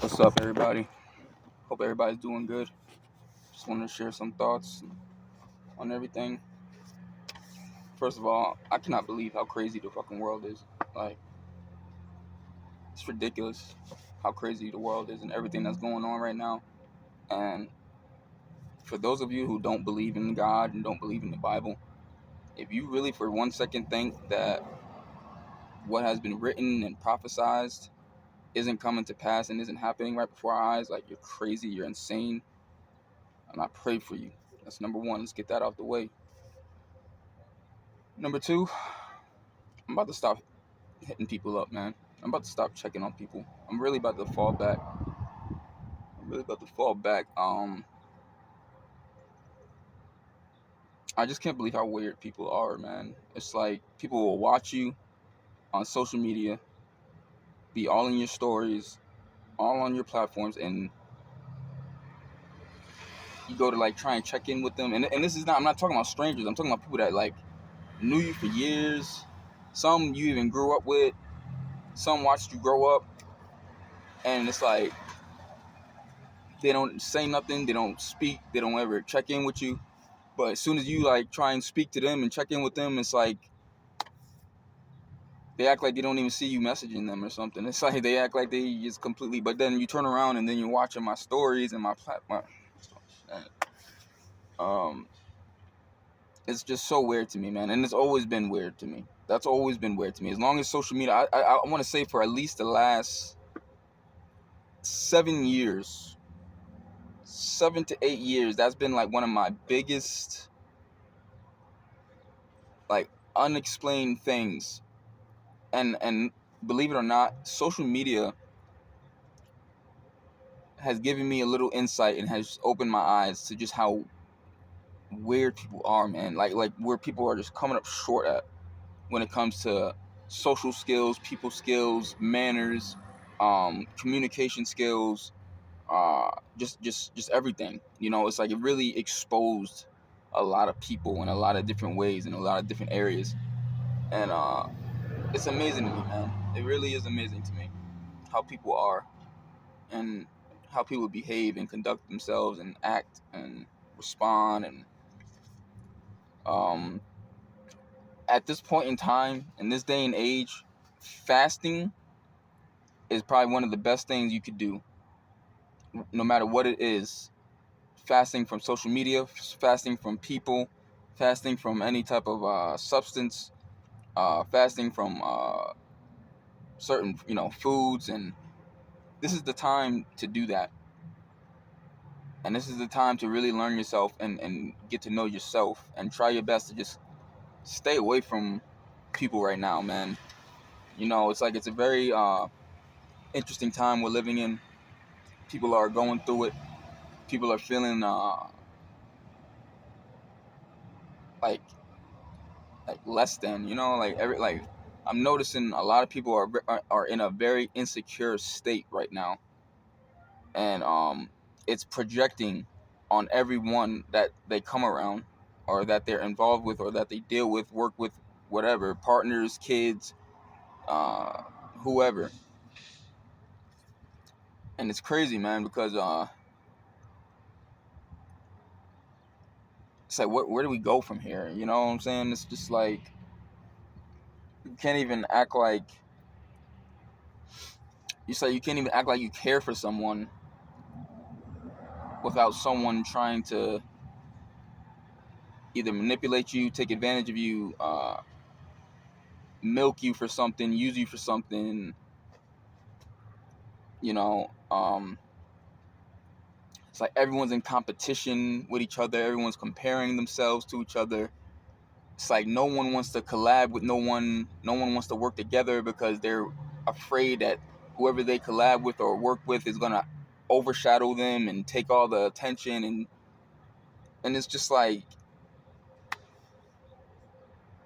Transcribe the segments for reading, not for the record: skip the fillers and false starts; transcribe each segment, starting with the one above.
What's up, everybody? Hope everybody's doing good. Just wanted to share some thoughts on everything. First of all, I cannot believe how crazy the fucking world is. Like, it's ridiculous how crazy the world is and everything that's going on right now. And for those of you who don't believe in God and don't believe in the Bible, if you really for 1 second think that what has been written and prophesized isn't coming to pass and isn't happening right before our eyes, like, you're crazy, you're insane. And I pray for you. That's number one. Let's get that out the way. Number two, I'm about to stop hitting people up, man. I'm about to stop checking on people. I'm really about to fall back. I just can't believe how weird people are, man. It's like people will watch you on social media, be all in your stories, all on your platforms, and you go to like try and check in with them. And this is not, I'm not talking about strangers. I'm talking about people that like knew you for years. Some you even grew up with. Some watched you grow up. And it's like they don't say nothing. They don't speak. They don't ever check in with you. But as soon as you like try and speak to them and check in with them, it's like they act like they don't even see you messaging them or something. It's like they act like they just completely. But then you turn around and then you're watching my stories and my platform. Um, it's just so weird to me, man, and it's always been weird to me. That's always been weird to me. As long as social media, I want to say for at least the last 7 years, 7 to 8 years, that's been like one of my biggest, like, unexplained things. And believe it or not, social media has given me a little insight and has opened my eyes to just how weird people are, man. Like where people are just coming up short at when it comes to social skills, people skills, manners, communication skills, just everything. You know, it's like it really exposed a lot of people in a lot of different ways in a lot of different areas, and it's amazing to me, man. It really is amazing to me how people are and how people behave and conduct themselves and act and respond. And um, at this point in time, in this day and age, fasting is probably one of the best things you could do, no matter what it is. Fasting from social media, fasting from people, fasting from any type of substance, fasting from certain foods, and this is the time to do that. And this is the time to really learn yourself and get to know yourself and try your best to just stay away from people right now, man. You know, it's like it's a very interesting time we're living in. People are going through it. People are feeling like less than, like I'm noticing a lot of people are in a very insecure state right now, and it's projecting on everyone that they come around or that they're involved with or that they deal with, work with, whatever, partners, kids, uh, whoever. And it's crazy, man, because it's like, where do we go from here? You know what I'm saying? It's just like you can't even act like you can't even act like you care for someone without someone trying to either manipulate you, take advantage of you, milk you for something, use you for something. You know, it's like everyone's in competition with each other. Everyone's comparing themselves to each other. It's like no one wants to collab with no one. No one wants to work together because they're afraid that whoever they collab with or work with is gonna overshadow them and take all the attention. And it's just like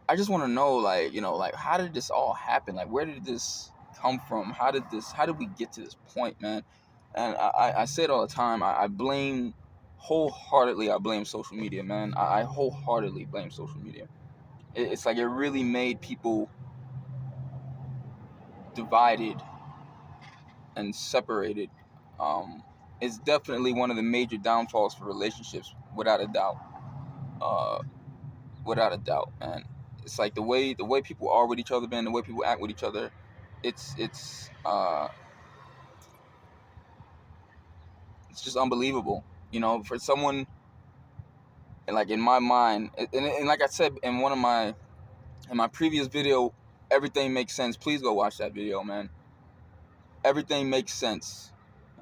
I just want to know, like, like, how did this all happen? Like, where did this come from? How did we get to this point, man? And I say it all the time. I blame wholeheartedly. I blame social media, man. I wholeheartedly blame social media. It's like it really made people divided and separated It's definitely one of the major downfalls for relationships, without a doubt. Uh, Without a doubt, and it's like the way people are with each other, man, the way people act with each other, it's it's just unbelievable. For someone, and like in my mind, and like I said in my previous video, everything makes sense. Please go watch that video, man. Everything makes sense,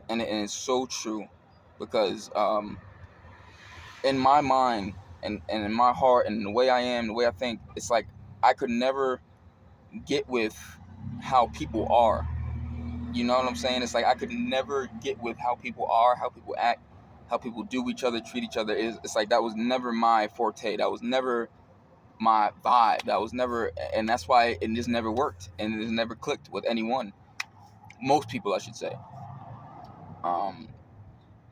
and it's so true, because in my mind, and in my heart, and the way I am, the way I think, it's like I could never get with how people are. You know what I'm saying? It's like I could never get with how people are, how people act, how people do each other, treat each other. It's like that was never my forte. That was never my vibe. That was never, and that's why it just never worked, and it just never clicked with anyone. Most people, I should say. Um,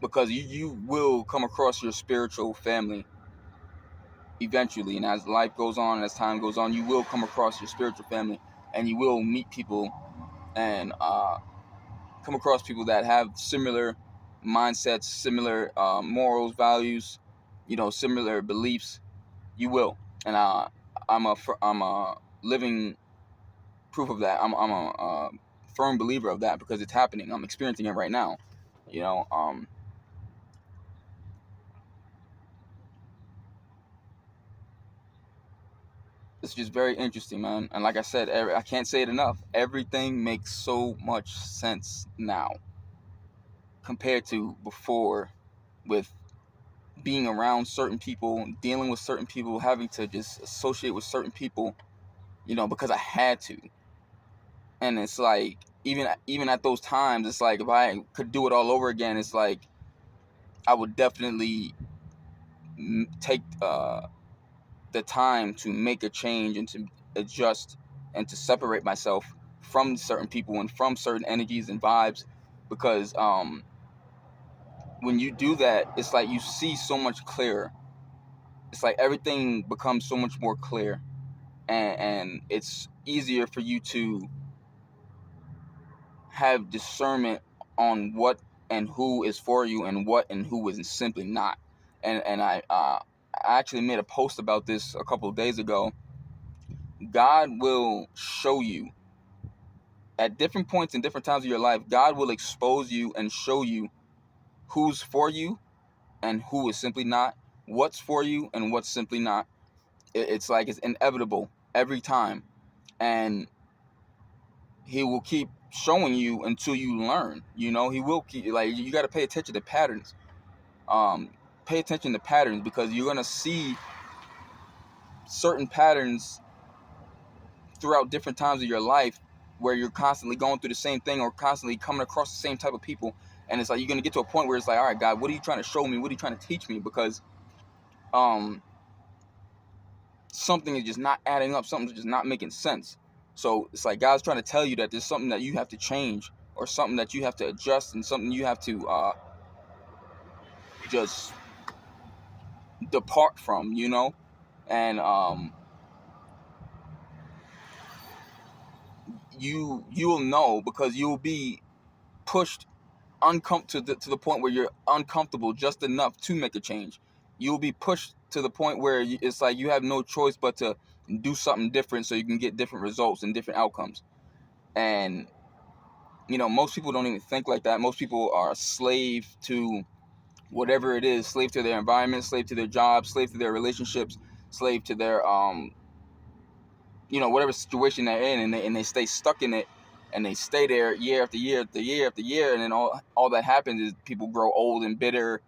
because you will come across your spiritual family eventually, and as life goes on, and as time goes on, you will come across your spiritual family, and you will meet people, and come across people that have similar mindsets, similar morals, values, similar beliefs. You will, and I'm a living proof of that. I'm a firm believer of that, because it's happening. I'm experiencing it right now. You know, it's just very interesting, man. And like I said, I can't say it enough. Everything makes so much sense now compared to before, with being around certain people, dealing with certain people, having to just associate with certain people, because I had to. And it's like, even at those times, it's like if I could do it all over again, it's like I would definitely take the time to make a change and to adjust and to separate myself from certain people and from certain energies and vibes, because when you do that, it's like you see so much clearer. It's like everything becomes so much more clear, and it's easier for you to have discernment on what and who is for you, and what and who is simply not. And I actually made a post about this a couple of days ago. God will show you at different points in different times of your life. God will expose you and show you who's for you and who is simply not, what's for you and what's simply not. It's like it's inevitable every time, and he will keep showing you until you learn. He will keep, like, you got to pay attention to patterns. Pay attention to patterns, because you're gonna see certain patterns throughout different times of your life, where you're constantly going through the same thing or constantly coming across the same type of people. And it's like you're gonna get to a point where it's like, all right, God, what are you trying to show me? What are you trying to teach me? Because um something is just not adding up. Something's just not making sense. So it's like God's trying to tell you that there's something that you have to change, or something that you have to adjust, and something you have to just depart from, and you'll know, because you'll be pushed to the point where you're uncomfortable just enough to make a change. You'll be pushed to the point where it's like you have no choice but to do something different, so you can get different results and different outcomes. And most people don't even think like that. Most people are a slave to whatever it is, slave to their environment, slave to their job, slave to their relationships, slave to their whatever situation they're in, and they stay stuck in it, and they stay there year after year after year after year. And then all that happens is people grow old and bitter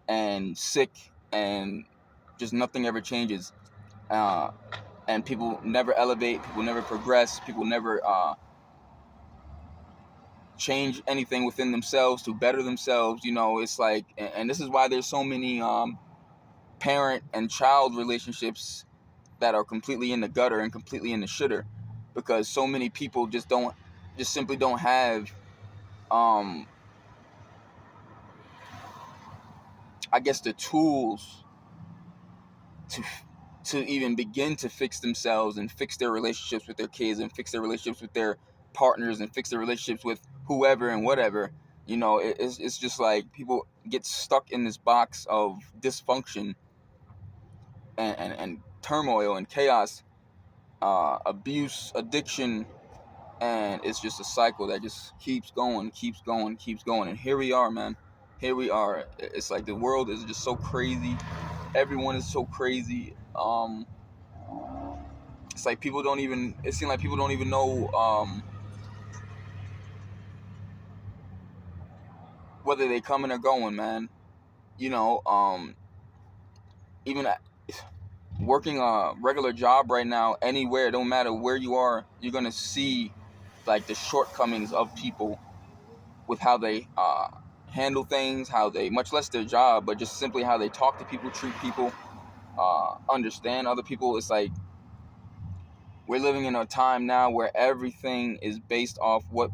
and sick, and just nothing ever changes. And people never elevate, people never progress, people never change anything within themselves to better themselves. It's like, and this is why there's so many parent and child relationships that are completely in the gutter and completely in the shitter, because so many people just simply don't have I guess the tools to even begin to fix themselves and fix their relationships with their kids and fix their relationships with their partners and fix their relationships with whoever and whatever. It's just like people get stuck in this box of dysfunction and turmoil and chaos, abuse, addiction, and it's just a cycle that just keeps going, keeps going, keeps going. And here we are, man. Here we are. It's like the world is just so crazy. Everyone is so crazy. It's like people don't even. It seems like people don't even know whether they coming or going, man. You know, even working a regular job right now, anywhere, don't matter where you are, you're gonna see like the shortcomings of people with how they handle things, how they, much less their job, but just simply how they talk to people, treat people, understand other people. It's like we're living in a time now where everything is based off what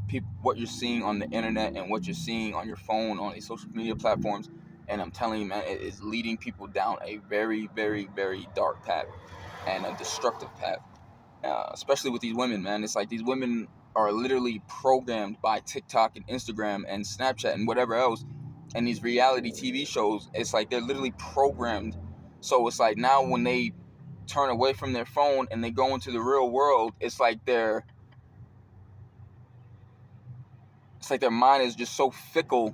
you're seeing on the internet and what you're seeing on your phone, on these social media platforms. And I'm telling you, man, it is leading people down a very, very, very dark path and a destructive path. Especially with these women, man. It's like these women are literally programmed by TikTok and Instagram and Snapchat and whatever else, and these reality TV shows. It's like they're literally programmed. So it's like now when they turn away from their phone and they go into the real world, it's like their mind is just so fickle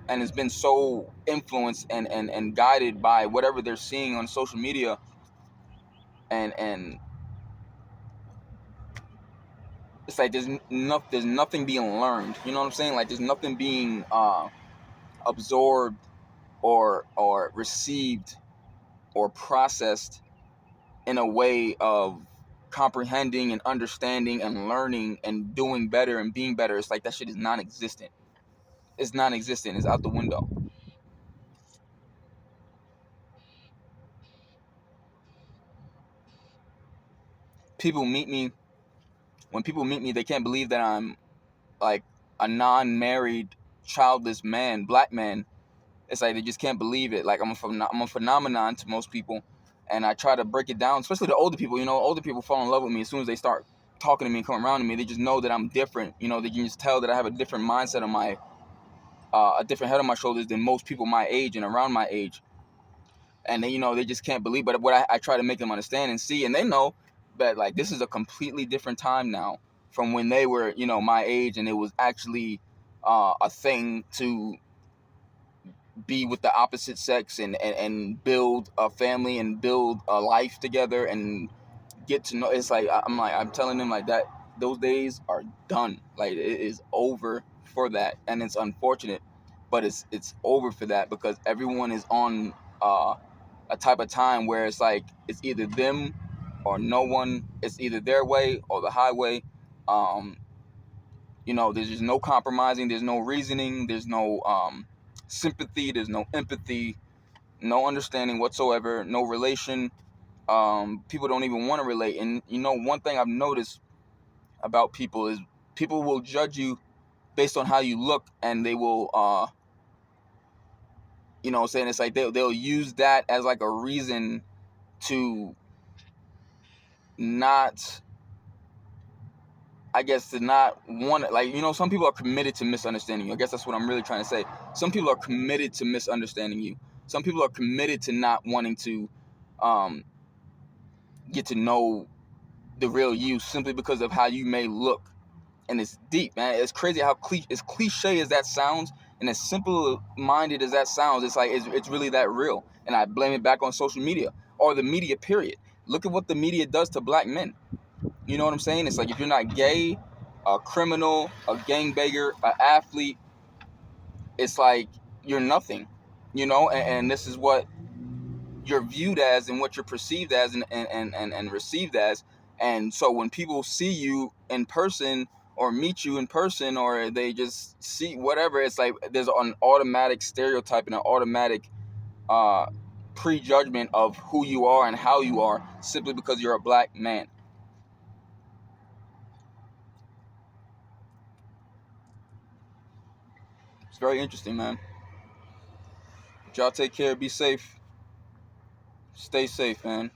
and has been so influenced and guided by whatever they're seeing on social media, and it's like there's nothing being learned. You know what I'm saying? Like there's nothing being absorbed or received or processed in a way of comprehending and understanding and learning and doing better and being better. It's like that shit is non-existent. It's non-existent. It's out the window. People meet me. When people meet me, they can't believe that I'm like a non-married, childless man, black man. It's like they just can't believe it. Like I'm a phenomenon to most people, and I try to break it down, especially the older people. Older people fall in love with me as soon as they start talking to me and come around to me. They just know that I'm different. They can just tell that I have a different mindset on a different head on my shoulders than most people my age and around my age. And then, they just can't believe. But what I try to make them understand and see, and they know that like this is a completely different time now from when they were, my age, and it was actually a thing to be with the opposite sex and build a family and build a life together and get to know. It's like I'm telling them like that those days are done. Like it is over for that, and it's unfortunate, but it's over for that because everyone is on a type of time where it's like it's either them or no one. It's either their way or the highway. There's just no compromising. There's no reasoning. There's no sympathy. There's no empathy. No understanding whatsoever. No relation. People don't even want to relate. And one thing I've noticed about people is people will judge you based on how you look, and they will, saying it's like they'll use that as like a reason to not, I guess, to not want it. Like, some people are committed to misunderstanding you. I guess that's what I'm really trying to say. Some people are committed to misunderstanding you. Some people are committed to not wanting to um, get to know the real you simply because of how you may look. And it's deep, man. It's crazy how as cliche as that sounds and as simple-minded as that sounds, it's like it's really that real. And I blame it back on social media or the media, period. Look at what the media does to black men. You know what I'm saying? It's like if you're not gay, a criminal, a gangbanger, an athlete, it's like you're nothing. And this is what you're viewed as and what you're perceived as and received as. And so when people see you in person or meet you in person or they just see whatever, it's like there's an automatic stereotype and an automatic uh, prejudgment of who you are and how you are simply because you're a black man. It's very interesting, man. But y'all take care, be safe, stay safe, man.